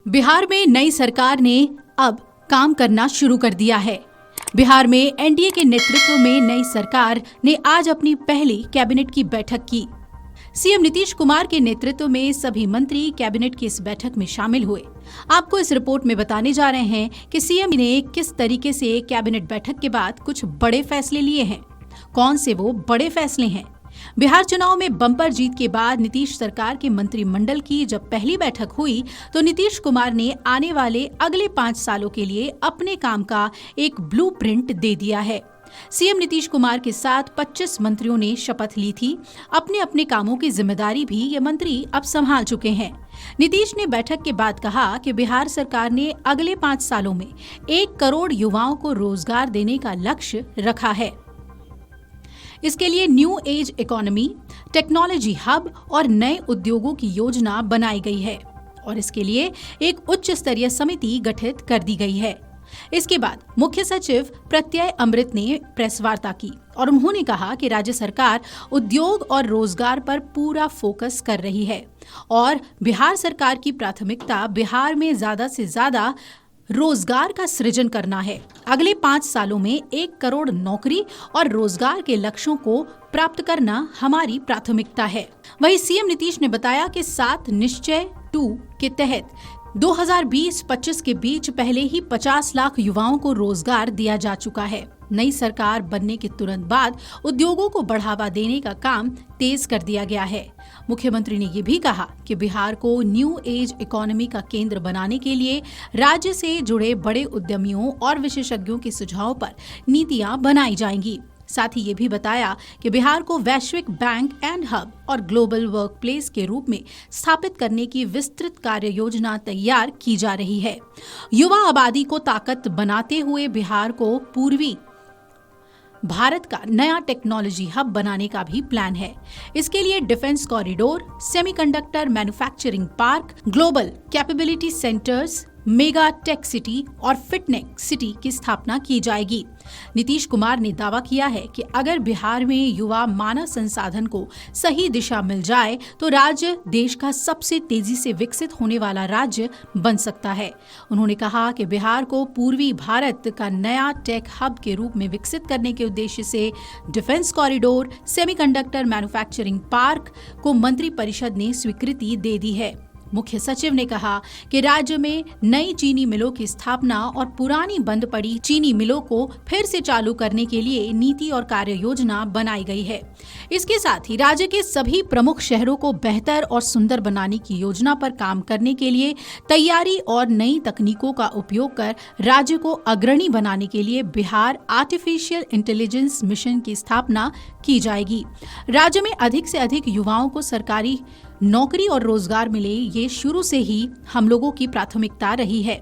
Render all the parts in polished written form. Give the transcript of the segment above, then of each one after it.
बिहार में नई सरकार ने अब काम करना शुरू कर दिया है। बिहार में एनडीए के नेतृत्व में नई सरकार ने आज अपनी पहली कैबिनेट की बैठक की। सीएम नीतीश कुमार के नेतृत्व में सभी मंत्री कैबिनेट की इस बैठक में शामिल हुए। आपको इस रिपोर्ट में बताने जा रहे हैं कि सीएम ने किस तरीके से कैबिनेट बैठक के बाद कुछ बड़े फैसले लिए हैं। कौन से वो बड़े फैसले हैं? बिहार चुनाव में बम्पर जीत के बाद नीतीश सरकार के मंत्रिमंडल की जब पहली बैठक हुई तो नीतीश कुमार ने आने वाले अगले 5 सालों के लिए अपने काम का एक ब्लूप्रिंट दे दिया है। सीएम नीतीश कुमार के साथ 25 मंत्रियों ने शपथ ली थी। अपने अपने कामों की जिम्मेदारी भी ये मंत्री अब संभाल चुके हैं। नीतीश ने बैठक के बाद कहा कि बिहार सरकार ने अगले 5 सालों में 1 करोड़ युवाओं को रोजगार देने का लक्ष्य रखा है। इसके लिए new age economy, technology hub और नए उद्योगों की योजना बनाई गई है और इसके लिए एक उच्च स्तरीय समिति गठित कर दी गई है। इसके बाद मुख्य सचिव प्रत्यय अमृत ने प्रेस वार्ता की और उन्होंने कहा कि राज्य सरकार उद्योग और रोजगार पर पूरा फोकस कर रही है और बिहार सरकार की प्राथमिकता बिहार में ज्यादा से ज्यादा रोजगार का सृजन करना है। अगले 5 सालों में 1 करोड़ नौकरी और रोजगार के लक्ष्यों को प्राप्त करना हमारी प्राथमिकता है। वहीं सीएम नीतीश ने बताया कि 7 निश्चय 2 के तहत 2020-25 के बीच पहले ही 50 लाख युवाओं को रोजगार दिया जा चुका है। नई सरकार बनने के तुरंत बाद उद्योगों को बढ़ावा देने का काम तेज कर दिया गया है। मुख्यमंत्री ने ये भी कहा कि बिहार को न्यू एज इकोनॉमी का केंद्र बनाने के लिए राज्य से जुड़े बड़े उद्यमियों और विशेषज्ञों के सुझाव पर नीतियां बनाई जाएंगी। साथ ही ये भी बताया कि बिहार को वैश्विक बैंक एंड हब और ग्लोबल वर्कप्लेस के रूप में स्थापित करने की विस्तृत कार्य योजना तैयार की जा रही है। युवा आबादी को ताकत बनाते हुए बिहार को पूर्वी भारत का नया टेक्नोलॉजी हब बनाने का भी प्लान है। इसके लिए defence corridor, semiconductor manufacturing park, global capability centres, mega tech city और फिटनेक सिटी की स्थापना की जाएगी। नीतीश कुमार ने दावा किया है कि अगर बिहार में युवा मानव संसाधन को सही दिशा मिल जाए तो राज्य देश का सबसे तेजी से विकसित होने वाला राज्य बन सकता है। उन्होंने कहा कि बिहार को पूर्वी भारत का नया टेक हब के रूप में विकसित करने के उद्देश्य से defence corridor, semiconductor manufacturing park को मंत्रिपरिषद ने स्वीकृति दे दी है। मुख्य सचिव ने कहा कि राज्य में नई चीनी मिलों की स्थापना और पुरानी बंद पड़ी चीनी मिलों को फिर से चालू करने के लिए नीति और कार्य योजना बनाई गई है। इसके साथ ही राज्य के सभी प्रमुख शहरों को बेहतर और सुंदर बनाने की योजना पर काम करने के लिए तैयारी और नई तकनीकों का उपयोग कर राज्य को अग्रणी बनाने के लिए बिहार आर्टिफिशियल इंटेलिजेंस मिशन की स्थापना की जाएगी। राज्य में अधिक से अधिक युवाओं को सरकारी नौकरी और रोजगार मिले, ये शुरू से ही हम लोगों की प्राथमिकता रही है।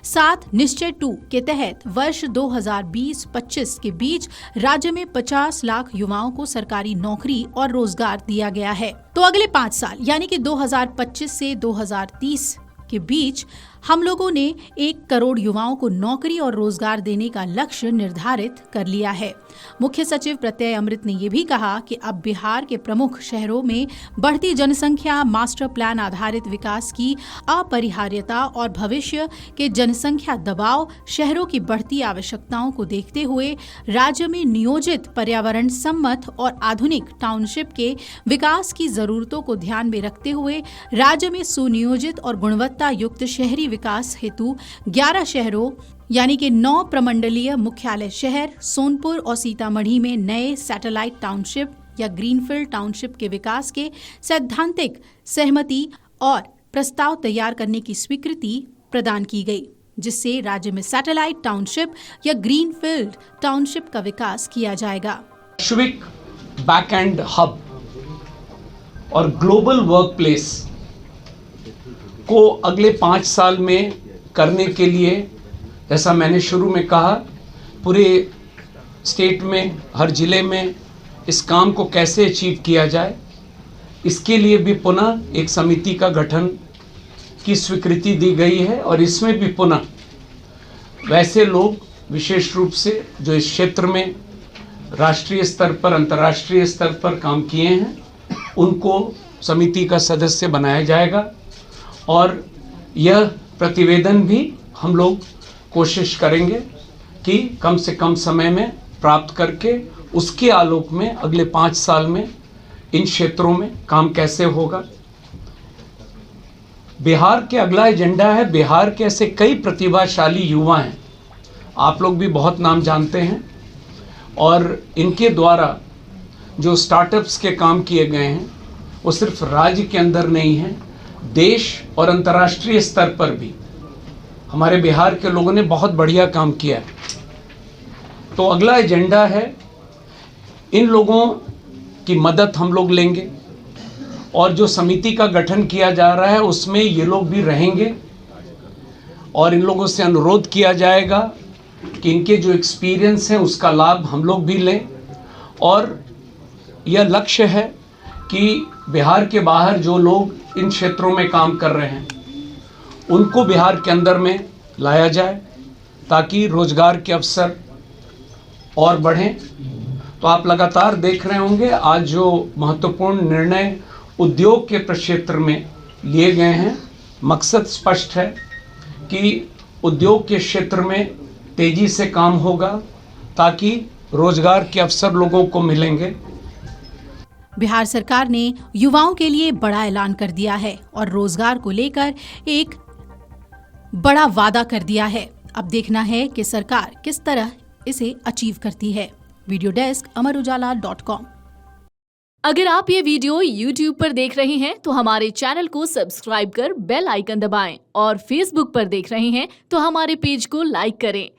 7 निश्चय 2 के तहत वर्ष 2020-25 के बीच राज्य में 50 लाख युवाओं को सरकारी नौकरी और रोजगार दिया गया है। तो अगले 5 साल यानी कि 2025 से 2030 के बीच हम लोगों ने 1 करोड़ युवाओं को नौकरी और रोजगार देने का लक्ष्य निर्धारित कर लिया है। मुख्य सचिव प्रत्यय अमृत ने यह भी कहा कि अब बिहार के प्रमुख शहरों में बढ़ती जनसंख्या, मास्टर प्लान आधारित विकास की अपरिहार्यता और भविष्य के जनसंख्या दबाव, शहरों की बढ़ती आवश्यकताओं को देखते हुए राज्य में नियोजित पर्यावरण सम्मत और आधुनिक टाउनशिप के विकास की जरूरतों को ध्यान में रखते हुए राज्य में सुनियोजित और गुणवत्ता युक्त शहरी विकास हेतु 11 शहरों यानी कि 9 प्रमंडलीय मुख्यालय शहर सोनपुर और सीतामढ़ी में नए सैटेलाइट टाउनशिप या ग्रीनफील्ड टाउनशिप के विकास के सैद्धांतिक सहमति और प्रस्ताव तैयार करने की स्वीकृति प्रदान की गई, जिससे राज्य में सैटेलाइट टाउनशिप या ग्रीनफील्ड टाउनशिप का विकास किया जाएगा। वैश्विक बैकएंड हब और ग्लोबल वर्कप्लेस को अगले 5 साल में करने के लिए, जैसा मैंने शुरू में कहा, पूरे स्टेट में हर जिले में इस काम को कैसे अचीव किया जाए, इसके लिए भी पुनः एक समिति का गठन की स्वीकृति दी गई है और इसमें भी पुनः वैसे लोग विशेष रूप से जो इस क्षेत्र में राष्ट्रीय स्तर पर, अंतर्राष्ट्रीय स्तर पर काम किए हैं, उनको समिति का सदस्य बनाया जाएगा और यह प्रतिवेदन भी हम लोग कोशिश करेंगे कि कम से कम समय में प्राप्त करके उसके आलोक में अगले 5 साल में इन क्षेत्रों में काम कैसे होगा। बिहार के अगला एजेंडा है, बिहार के ऐसे कई प्रतिभाशाली युवा हैं, आप लोग भी बहुत नाम जानते हैं, और इनके द्वारा जो स्टार्टअप्स के काम किए गए हैं वो सिर्फ राज्य के अंदर नहीं है, देश और अंतर्राष्ट्रीय स्तर पर भी हमारे बिहार के लोगों ने बहुत बढ़िया काम किया है। तो अगला एजेंडा है, इन लोगों की मदद हम लोग लेंगे और जो समिति का गठन किया जा रहा है उसमें ये लोग भी रहेंगे और इन लोगों से अनुरोध किया जाएगा कि इनके जो एक्सपीरियंस है उसका लाभ हम लोग भी लें। और यह लक्ष्य है कि बिहार के बाहर जो लोग इन क्षेत्रों में काम कर रहे हैं उनको बिहार के अंदर में लाया जाए ताकि रोजगार के अवसर और बढ़ें। तो आप लगातार देख रहे होंगे आज जो महत्वपूर्ण निर्णय उद्योग के प्रक्षेत्र में लिए गए हैं, मकसद स्पष्ट है कि उद्योग के क्षेत्र में तेजी से काम होगा ताकि रोजगार के अवसर लोगों को मिलेंगे। बिहार सरकार ने युवाओं के लिए बड़ा ऐलान कर दिया है और रोजगार को लेकर एक बड़ा वादा कर दिया है। अब देखना है कि सरकार किस तरह इसे अचीव करती है। Video desk amarujala.com। अगर आप ये वीडियो YouTube पर देख रहे हैं तो हमारे चैनल को सब्सक्राइब कर बेल आइकन दबाएं और Facebook पर देख रहे हैं तो हमारे पेज को लाइक करें।